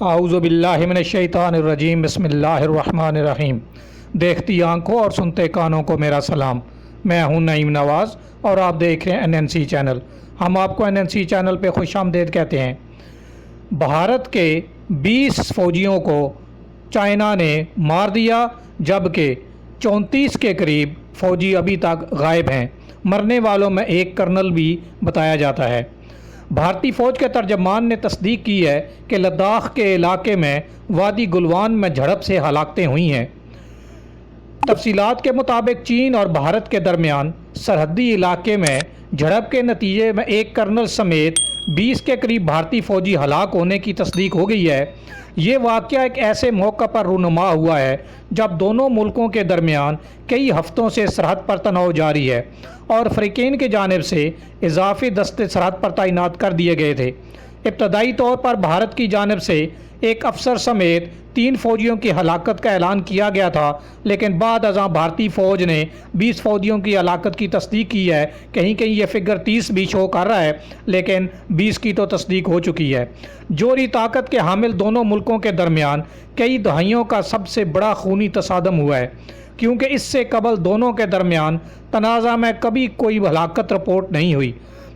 اعوذ باللہ من الشیطان الرجیم بسم اللہ الرحمن الرحیم۔ دیکھتی آنکھوں اور سنتے کانوں کو میرا سلام۔ میں ہوں نعیم نواز اور آپ دیکھ رہے ہیں NNC چینل۔ ہم آپ کو NNC چینل پہ خوش آمدید کہتے ہیں۔ بھارت کے 20 فوجیوں کو چائنا نے مار دیا، جبکہ 34 کے قریب فوجی ابھی تک غائب ہیں۔ مرنے والوں میں ایک کرنل بھی بتایا جاتا ہے۔ بھارتی فوج کے ترجمان نے تصدیق کی ہے کہ لداخ کے علاقے میں وادی گلوان میں جھڑپ سے ہلاکتیں ہوئی ہیں۔ تفصیلات کے مطابق چین اور بھارت کے درمیان سرحدی علاقے میں جھڑپ کے نتیجے میں ایک کرنل سمیت 20 کے قریب بھارتی فوجی ہلاک ہونے کی تصدیق ہو گئی ہے۔ یہ واقعہ ایک ایسے موقع پر رونما ہوا ہے جب دونوں ملکوں کے درمیان کئی ہفتوں سے سرحد پر تناؤ جاری ہے اور فریقین کی جانب سے اضافی دستے سرحد پر تعینات کر دیے گئے تھے۔ ابتدائی طور پر بھارت کی جانب سے ایک افسر سمیت 3 فوجیوں کی ہلاکت کا اعلان کیا گیا تھا، لیکن بعد ازاں بھارتی فوج نے 20 فوجیوں کی ہلاکت کی تصدیق کی ہے۔ کہیں کہیں یہ فگر 30 بھی شو کر رہا ہے، لیکن 20 کی تو تصدیق ہو چکی ہے۔ جوہری طاقت کے حامل دونوں ملکوں کے درمیان کئی دہائیوں کا سب سے بڑا خونی تصادم ہوا ہے، کیونکہ اس سے قبل دونوں کے درمیان تنازع میں کبھی کوئی ہلاکت رپورٹ نہیں ہوئی۔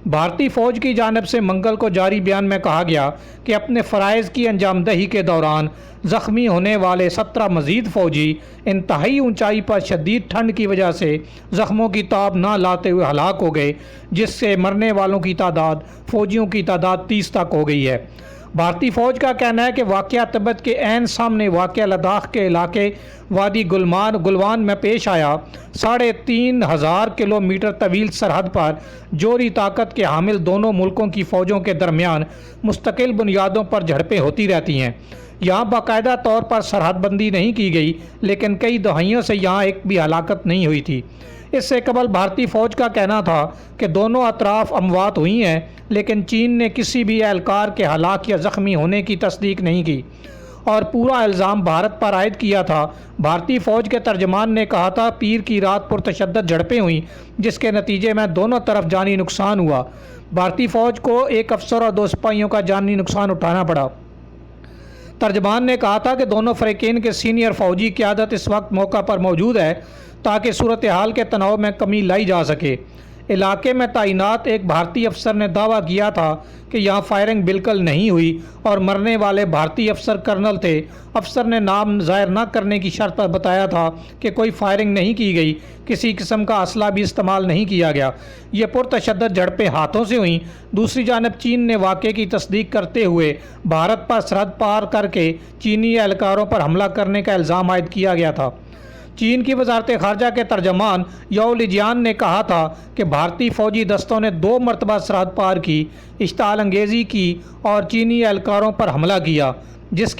بھارتی فوج کی جانب سے منگل کو جاری بیان میں کہا گیا کہ اپنے فرائض کی انجام دہی کے دوران زخمی ہونے والے 17 مزید فوجی انتہائی اونچائی پر شدید ٹھنڈ کی وجہ سے زخموں کی تاب نہ لاتے ہوئے ہلاک ہو گئے، جس سے مرنے والوں کی تعداد فوجیوں کی تعداد 30 تک ہو گئی ہے۔ بھارتی فوج کا کہنا ہے کہ واقعہ تبت کے عین سامنے واقع لداخ کے علاقے وادی گلوان میں پیش آیا۔ 3500 کلومیٹر طویل سرحد پر جوہری طاقت کے حامل دونوں ملکوں کی فوجوں کے درمیان مستقل بنیادوں پر جھڑپیں ہوتی رہتی ہیں۔ یہاں باقاعدہ طور پر سرحد بندی نہیں کی گئی، لیکن کئی دہائیوں سے یہاں ایک بھی ہلاکت نہیں ہوئی تھی۔ اس سے قبل بھارتی فوج کا کہنا تھا کہ دونوں اطراف اموات ہوئی ہیں، لیکن چین نے کسی بھی اہلکار کے ہلاک یا زخمی ہونے کی تصدیق نہیں کی اور پورا الزام بھارت پر عائد کیا تھا۔ بھارتی فوج کے ترجمان نے کہا تھا، پیر کی رات پرتشدد جھڑپیں ہوئیں، جس کے نتیجے میں دونوں طرف جانی نقصان ہوا۔ بھارتی فوج کو ایک افسر اور 2 سپاہیوں کا جانی نقصان اٹھانا پڑا۔ ترجمان نے کہا تھا کہ دونوں فریقین کے سینئر فوجی قیادت اس وقت موقع پر موجود ہے تاکہ صورتحال کے تناؤ میں کمی لائی جا سکے۔ علاقے میں تعینات ایک بھارتی افسر نے دعویٰ کیا تھا کہ یہاں فائرنگ بالکل نہیں ہوئی اور مرنے والے بھارتی افسر کرنل تھے۔ افسر نے نام ظاہر نہ کرنے کی شرط پر بتایا تھا کہ کوئی فائرنگ نہیں کی گئی، کسی قسم کا اسلحہ بھی استعمال نہیں کیا گیا۔ یہ پرتشدد جھڑپیں ہاتھوں سے ہوئیں۔ دوسری جانب چین نے واقعے کی تصدیق کرتے ہوئے بھارت پر سرحد پار کر کے چینی اہلکاروں پر حملہ کرنے کا الزام عائد کیا گیا تھا۔ چین کی وزارت خارجہ کے ترجمان یاو لیجیان نے کہا تھا کہ بھارتی فوجی دستوں نے 2 مرتبہ سرحد پار کی، اشتعال انگیزی کی اور چینی اہلکاروں پر حملہ کیا، جس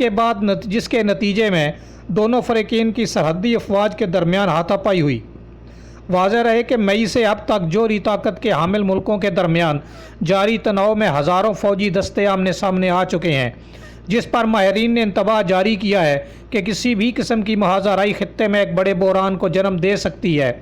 کے نتیجے میں دونوں فریقین کی سرحدی افواج کے درمیان ہاتھا پائی ہوئی۔ واضح رہے کہ مئی سے اب تک جوہری طاقت کے حامل ملکوں کے درمیان جاری تناؤ میں ہزاروں فوجی دستے آمنے سامنے آ چکے ہیں، جس پر ماہرین نے انتباہ جاری کیا ہے کہ کسی بھی قسم کی محاذ آرائی خطے میں ایک بڑے بحران کو جنم دے سکتی ہے۔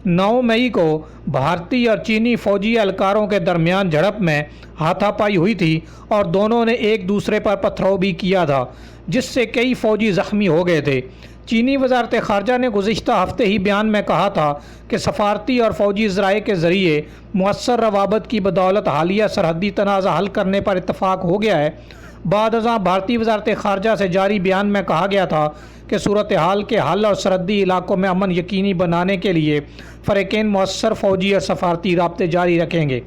9 مئی کو بھارتی اور چینی فوجی اہلکاروں کے درمیان جھڑپ میں ہاتھا پائی ہوئی تھی اور دونوں نے ایک دوسرے پر پتھراؤ بھی کیا تھا، جس سے کئی فوجی زخمی ہو گئے تھے۔ چینی وزارت خارجہ نے گزشتہ ہفتے ہی بیان میں کہا تھا کہ سفارتی اور فوجی ذرائع کے ذریعے مؤثر روابط کی بدولت حالیہ سرحدی تنازع حل کرنے پر اتفاق ہو گیا ہے۔ بعد ازاں بھارتی وزارت خارجہ سے جاری بیان میں کہا گیا تھا کہ صورتحال کے حل اور سرحدی علاقوں میں امن یقینی بنانے کے لیے فریقین مؤثر فوجی اور سفارتی رابطے جاری رکھیں گے،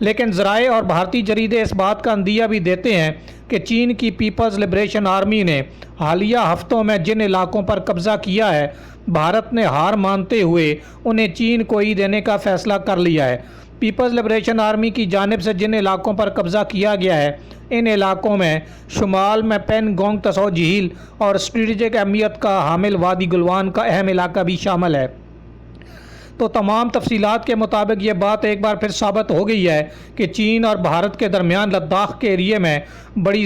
لیکن ذرائع اور بھارتی جریدے اس بات کا اندیہ بھی دیتے ہیں کہ چین کی پیپلز لبریشن آرمی نے حالیہ ہفتوں میں جن علاقوں پر قبضہ کیا ہے، بھارت نے ہار مانتے ہوئے انہیں چین کو ہی دینے کا فیصلہ کر لیا ہے۔ پیپلز لبریشن آرمی کی جانب سے جن علاقوں پر قبضہ کیا گیا ہے، ان علاقوں میں شمال میں پین گونگ تسو جھیل اور اسٹریٹجک اہمیت کا حامل وادی گلوان کا اہم علاقہ بھی شامل ہے۔ تو تمام تفصیلات کے مطابق یہ بات ایک بار پھر ثابت ہو گئی ہے کہ چین اور بھارت کے درمیان لداخ کے ایریے میں بڑی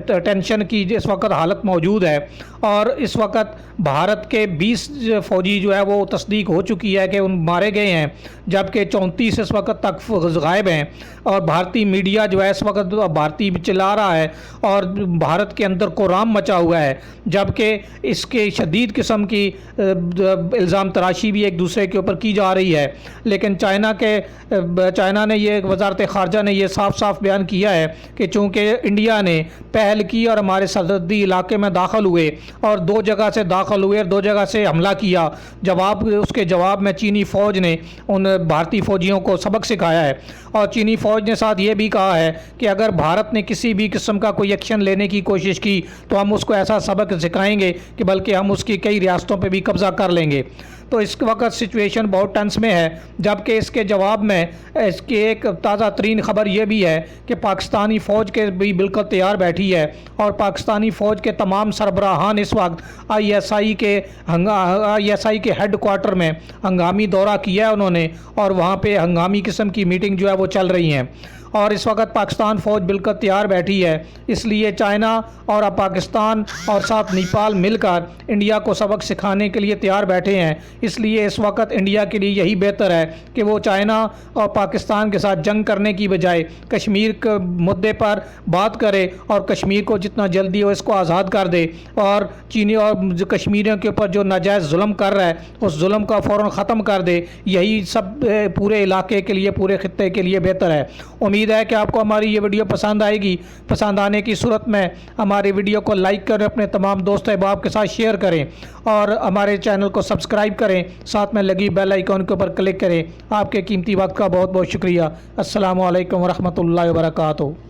ٹینشن کی اس وقت حالت موجود ہے، اور اس وقت بھارت کے 20 فوجی جو ہے وہ تصدیق ہو چکی ہے کہ ان مارے گئے ہیں، جبکہ 34 اس وقت تک غائب ہیں، اور بھارتی میڈیا جو ہے اس وقت بھارتی چلا رہا ہے اور بھارت کے اندر کوہرام مچا ہوا ہے، جبکہ اس کے شدید قسم کی الزام تراشی بھی ایک دوسرے کے اوپر کی جا رہی ہے۔ لیکن چائنا نے یہ وزارت خارجہ نے یہ صاف صاف بیان کیا ہے کہ چونکہ انڈیا نے پہل کی اور ہمارے سرحدی علاقے میں داخل ہوئے اور 2 جگہ سے داخل ہوئے اور 2 جگہ سے حملہ کیا، اس کے جواب میں چینی فوج نے ان بھارتی فوجیوں کو سبق سکھایا ہے، اور چینی فوج نے ساتھ یہ بھی کہا ہے کہ اگر بھارت نے کسی بھی قسم کا کوئی ایکشن لینے کی کوشش کی تو ہم اس کو ایسا سبق سکھائیں گے کہ بلکہ ہم اس کی کئی ریاستوں پہ بھی قبضہ کر لیں گے۔ تو اس وقت سچویشن بہت ٹنس میں ہے، جبکہ اس کے جواب میں اس کی ایک تازہ ترین خبر یہ بھی ہے کہ پاکستانی فوج کے بھی بالکل تیار بیٹھی ہے، اور پاکستانی فوج کے تمام سربراہان اس وقت آئی ایس آئی کے ہیڈ کوارٹر میں ہنگامی دورہ کیا ہے انہوں نے، اور وہاں پہ ہنگامی قسم کی میٹنگ جو ہے وہ چل رہی ہیں، اور اس وقت پاکستان فوج بالکل تیار بیٹھی ہے۔ اس لیے چائنا اور پاکستان اور ساتھ نیپال مل کر انڈیا کو سبق سکھانے کے لیے تیار بیٹھے ہیں۔ اس لیے اس وقت انڈیا کے لیے یہی بہتر ہے کہ وہ چائنا اور پاکستان کے ساتھ جنگ کرنے کی بجائے کشمیر کے مدعے پر بات کرے اور کشمیر کو جتنا جلدی ہو اس کو آزاد کر دے، اور چینی اور کشمیریوں کے اوپر جو ناجائز ظلم کر رہا ہے اس ظلم کا فوراً ختم کر دے۔ یہی سب پورے علاقے کے لیے، پورے خطے کے لیے بہتر ہے۔ امید ہے کہ آپ کو ہماری یہ ویڈیو پسند آئے گی۔ پسند آنے کی صورت میں ہماری ویڈیو کو لائک کریں، اپنے تمام دوست احباب کے ساتھ شیئر کریں، اور ہمارے چینل کو سبسکرائب کریں، ساتھ میں لگی بیل آئیکن کے اوپر کلک کریں۔ آپ کے قیمتی وقت کا بہت بہت شکریہ۔ السلام علیکم ورحمۃ اللہ وبرکاتہ۔